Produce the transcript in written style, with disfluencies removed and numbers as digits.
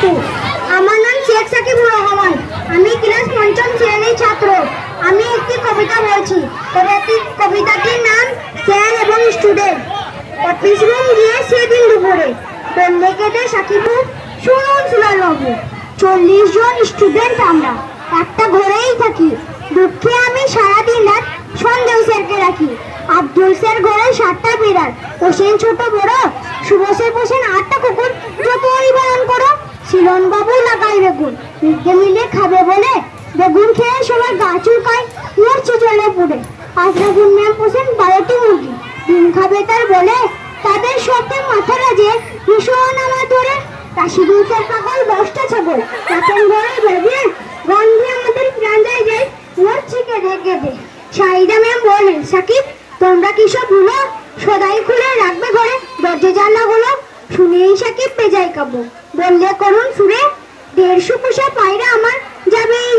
বারাকাতুহু। আমার নাম শেখ সাকিবুর রহমান। আমি ক্লাস পঞ্চম শ্রেণীর ছাত্র। আমি একটি কবিতা বলছি। কবিতাটির নাম স্যার এবং স্টুডেন্ট। অফিস রুম গিয়ে সেদিন দুপুরে বললে কেটে সাকিবু, শুনুন সুলাল বাবু, 40 জন স্টুডেন্ট আমরা একটা ঘরেই থাকি। দুঃখে আমি সারাদিন রাত সন্দেহ স্যারকে রাখি। আব্দুল স্যার ঘরে 7টা বিড়াল, হোসেন ছোট বড়, সুবসে বসেন 8টা কুকুর, যতই বারণ করো। শিলন বাবু লাগাই বেগুন, মিড ডে মিলে খাবে বলে বেগুন খেয়ে সবাই গা চুলকায়, মরছে জলে পুড়ে। আশরাফুল ম্যাম পোষেন 12টি মুরগি, ডিম খাবে তার বলে তাদের শখে মাথা রাজে ভীষণ আমার ধরে। রাশিদুল স্যার পাগল 10টা ছাগল, রাতের ঘরে ভেবে গন্ধে আমাদের প্রাণ যায় যায়, মরছে কেঁদে কেঁদে। শাহিদা ম্যাম বলেন, সাকিব তোমরা কি সব ভুলো, সদাই খুলে রাখবে ঘরে দরজা জানলাগুলো। শুনেই সাকিব বেজায় কাবু, বললে করুন সুরে, 150 পোষা পায়রা আমার যাবে এই